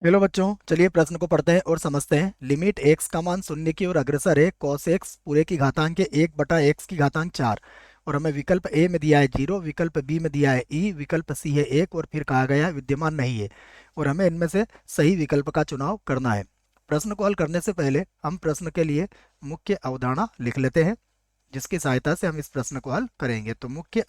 Hello बच्चों, चलिए प्रश्न को पढ़ते हैं और समझते हैं। लिमिट एक्स का मान शून्य की ओर अग्रसर है कॉस एक्स पूरे की घातांक के 1/x की घातांक 4। और हमें विकल्प ए में दिया है 0, विकल्प बी में दिया है ई, विकल्प सी है 1 और फिर कहा गया है विद्यमान नहीं है। और हमें इनमें से सही विकल्प का चुनाव करना है। प्रश्न को हल करने से पहले हम प्रश्न के लिए मुख्य अवधारणा लिख लेते हैं, जिसकी सहायता से हम इस प्रश्न को हल करेंगे। तो मुख्य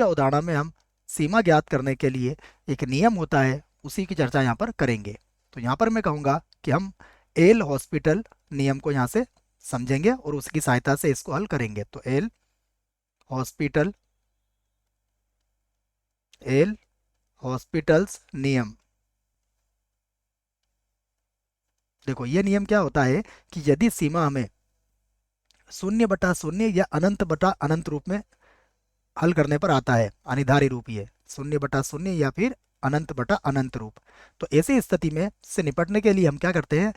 अवधारणा में हम सीमा ज्ञात करने के लिए एक नियम होता है, उसी की चर्चा यहाँ पर करेंगे। तो यहाँ पर मैं कहूँगा कि हम एल हॉस्पिटल नियम को यहाँ से समझेंगे और उसकी सहायता से इसको हल करेंगे। तो हॉस्पिटल एल हॉस्पिटल्स नियम। देखो, ये नियम क्या होता है कि यदि सीमा हमें 0/0 या अनंत रूप में हल करने पर आता है, अनिर्धारित रूप ये 0/0 या फिर अनंत रूप, तो ऐसी स्थिति में से निपटने के लिए हम क्या करते हैं,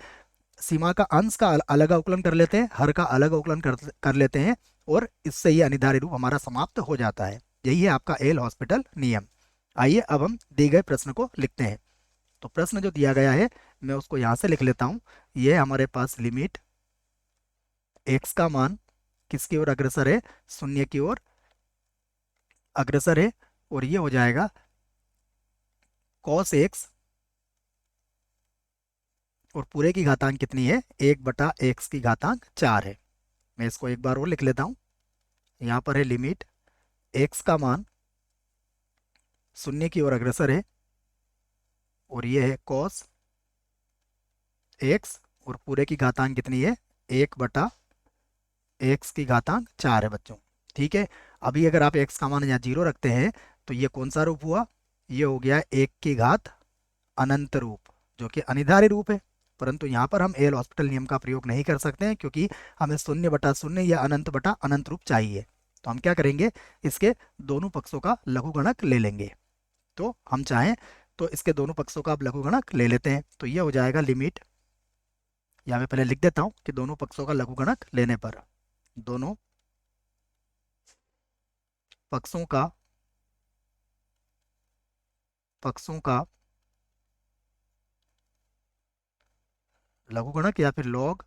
सीमा का अंश का अलग अवकलन कर लेते हैं, हर का अलग अवकलन कर लेते हैं, और इससे ये अनिर्धारित रूप हमारा समाप्त हो जाता है। यही है आपका एल हॉस्पिटल नियम। आइए अब हम दिए गए प्रश्न को लिखते हैं। तो प्रश्न जो दिया गया है मैं उसको यहाँ से लिख लेता हूँ। ये हमारे पास लिमिट एक्स का मान किसकी ओर अग्रसर है, शून्य की ओर अग्रसर है। और ये हो जाएगा कॉस एक्स, और पूरे की घातांक कितनी है, 1/x की घातांक 4 है। मैं इसको एक बार और लिख लेता हूँ। यहाँ पर है लिमिट एक्स का मान शून्य की ओर अग्रसर है, और ये है कॉस एक्स, और पूरे की घातांक कितनी है, 1/x की घातांक 4 है बच्चों। ठीक है। अभी अगर आप एक्स का मान यहाँ 0 रखते हैं तो ये कौन सा रूप हुआ, ये हो गया 1 की घात अनंत रूप, जो कि अनिर्धारित रूप है। परंतु यहाँ पर हम एल हॉस्पिटल नियम का प्रयोग नहीं कर सकते हैं, क्योंकि हमें 0/0 या अनंत रूप चाहिए। तो हम क्या करेंगे, इसके दोनों पक्षों का लघुगणक ले लेंगे। तो हम चाहें तो इसके दोनों पक्षों का आप लघुगणक ले लेते हैं। तो ये हो जाएगा लिमिट, या मैं पहले लिख देता हूँ कि दोनों पक्षों का लघुगणक लेने पर दोनों पक्षों का पक्षों का लघुगणक या फिर लॉग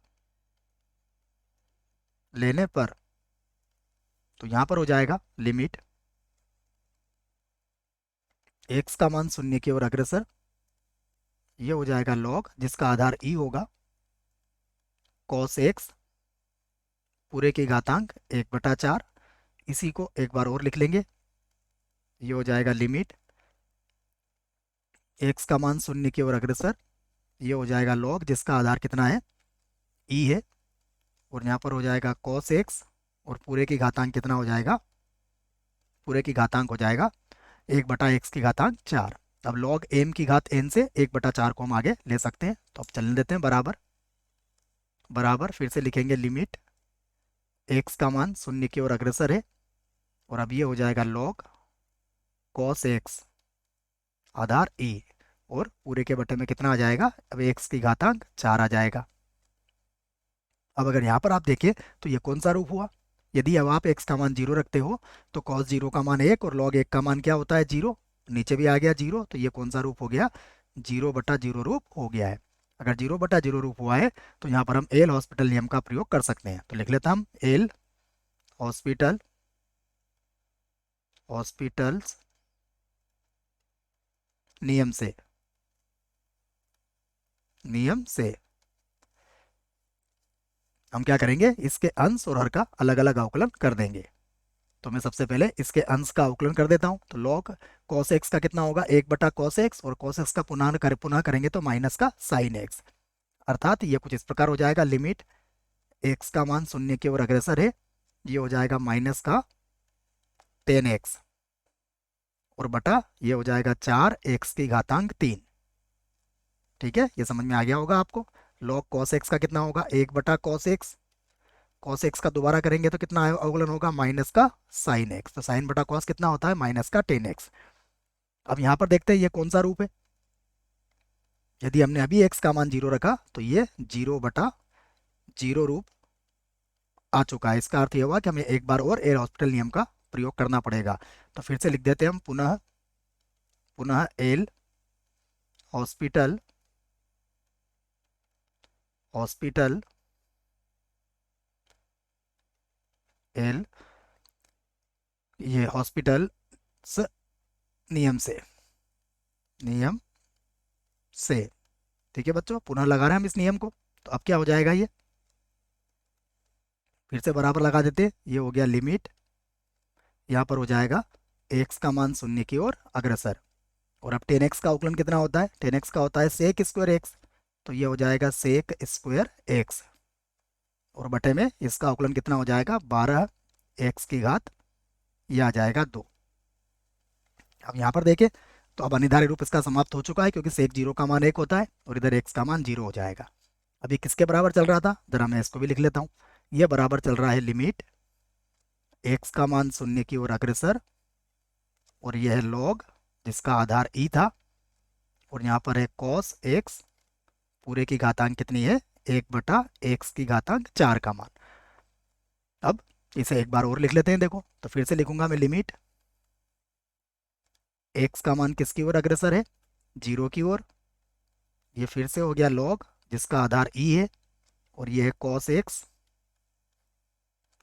लेने पर, तो यहाँ पर हो जाएगा लिमिट एक्स का मान शून्य की ओर अग्रसर, ये हो जाएगा लॉग जिसका आधार ई होगा कॉस एक्स पूरे की घातांक 1/4। इसी को एक बार और लिख लेंगे। ये हो जाएगा लिमिट एक्स का मान शून्य की ओर अग्रसर, ये हो जाएगा लॉग जिसका आधार कितना है, ई है। और यहाँ पर हो जाएगा कॉस एक्स, और पूरे की घातांक कितना हो जाएगा, पूरे की घातांक हो जाएगा 1/x की घातांक 4। अब लॉग एम की घात एन से 1/4 को हम आगे ले सकते हैं। तो अब चलने देते हैं बराबर बराबर, फिर से लिखेंगे लिमिट एक्स का मान शून्य की ओर अग्रसर है, और अब ये हो जाएगा लॉग कॉस एक्स आधार ई, और पूरे के बटे में कितना आ जाएगा, अब x की घातांक 4 आ जाएगा। अब अगर यहाँ पर आप देखें तो ये कौन सा रूप हुआ, यदि अब आप x का मान 0 रखते हो तो cos 0 का मान 1 और log 1 का मान क्या होता है, 0। नीचे भी आ गया 0, तो ये कौन सा रूप हो गया, 0/0 रूप हो गया है। अगर 0/0 रूप हुआ है तो यहाँ पर हम एल हॉस्पिटल नियम का प्रयोग कर सकते हैं। तो लिख लेता हम एल हॉस्पिटल हॉस्पिटल्स नियम से हम क्या करेंगे, इसके अंश और हर का अलग अलग अवकलन कर देंगे। तो मैं सबसे पहले इसके अंश का अवकलन कर देता हूँ। तो log cos x का कितना होगा, 1/cos x, और cos x का पुनः करेंगे तो माइनस का sin x। अर्थात ये कुछ इस प्रकार हो जाएगा, लिमिट x का मान शून्य की ओर अग्रसर है, ये हो जाएगा माइनस का 10x, और बटा ये हो जाएगा 4x की घातांक 3। ठीक है, ये समझ में आ गया होगा आपको। log cos x का कितना होगा, 1/cos x, cos x का दोबारा करेंगे तो कितना अवकलन होगा, माइनस का sin x। तो sin बटा cos कितना होता है, माइनस का 10x। अब यहाँ पर देखते हैं ये कौन सा रूप है। यदि हमने अभी x का मान 0 रखा तो ये 0/0 रूप आ चुका है। इसका अर्थ ये हुआ कि हमें एक बार और एल हॉस्पिटल नियम का प्रयोग करना पड़ेगा। तो फिर से लिख देते हैं हम पुनः पुनः एल हॉस्पिटल हॉस्पिटल एल, ये हॉस्पिटल नियम से, नियम से। ठीक है बच्चों, पुनः लगा रहे हैं हम इस नियम को। तो अब क्या हो जाएगा, ये फिर से बराबर लगा देते हैं। ये हो गया लिमिट, यहाँ पर हो जाएगा एक्स का मान शून्य की ओर अग्रसर। और अब 10x का अवकलन कितना होता है, 10x का होता है सेक स्क्वायर एक्स, तो ये हो जाएगा सेक स्क्वायर एक्स। और बटे में इसका अवकलन कितना हो जाएगा, 12x की घात, ये आ जाएगा 2। अब यहाँ पर देखें तो अब अनिर्धारित रूप इसका समाप्त हो चुका है, क्योंकि सेक 0 का मान 1 होता है और इधर x का मान 0 हो जाएगा। अभी किसके बराबर चल रहा था, जरा मैं इसको भी लिख लेता हूँ। ये बराबर चल रहा है लिमिट x का मान शून्य की ओर अग्रसर, और यह है लॉग जिसका आधार ई था, और यहाँ पर है कॉस एक्स पूरे की घातांक कितनी है, 1/x की घातांक 4 का मान। अब इसे एक बार और लिख लेते हैं। देखो तो फिर से लिखूंगा मैं, लिमिट x का मान किसकी ओर अग्रसर है, 0 की ओर। ये फिर से हो गया लॉग जिसका आधार ई है, और ये है कॉस एक्स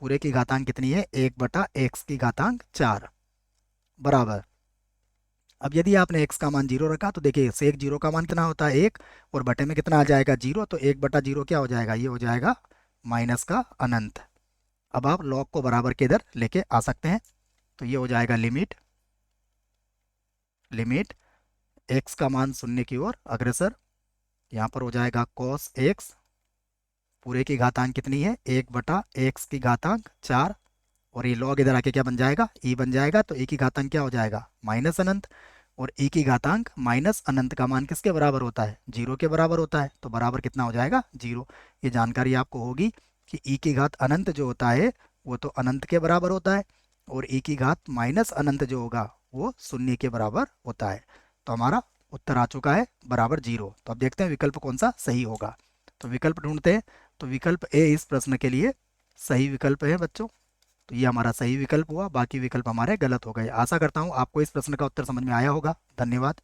पूरे की घातांक कितनी है, 1/x की घातांक 4 बराबर। अब यदि आपने x का मान 0 रखा तो देखिए सेक 0 का मान कितना होता है 1, और बटे में कितना आ जाएगा 0, तो 1/0 क्या हो जाएगा, ये हो जाएगा माइनस का अनंत। अब आप लॉग को बराबर के इधर लेके आ सकते हैं, तो ये हो जाएगा लिमिट लिमिट x का मान शून्य की ओर अग्रसर, यहाँ पर हो जाएगा कॉस एक्स पूरे की घातांक कितनी है, 1/x की घातांक 4, और ये लॉग इधर आके क्या बन जाएगा, ई बन जाएगा। तो ई की घातांक क्या हो जाएगा, माइनस अनंत, और ई की घातांक माइनस अनंत का मान किसके बराबर होता है, 0 के बराबर होता है। तो बराबर कितना हो जाएगा, 0। ये जानकारी आपको होगी कि ई की घात अनंत जो होता है वो तो अनंत के बराबर होता है, और ई की घात माइनस अनंत जो होगा वो शून्य के बराबर होता है। तो हमारा उत्तर आ चुका है बराबर 0। तो अब देखते हैं विकल्प कौन सा सही होगा। तो विकल्प ढूंढते हैं। तो विकल्प ए इस प्रश्न के लिए सही विकल्प है बच्चों। तो ये हमारा सही विकल्प हुआ, बाकी विकल्प हमारे गलत हो गए। आशा करता हूँ आपको इस प्रश्न का उत्तर समझ में आया होगा। धन्यवाद।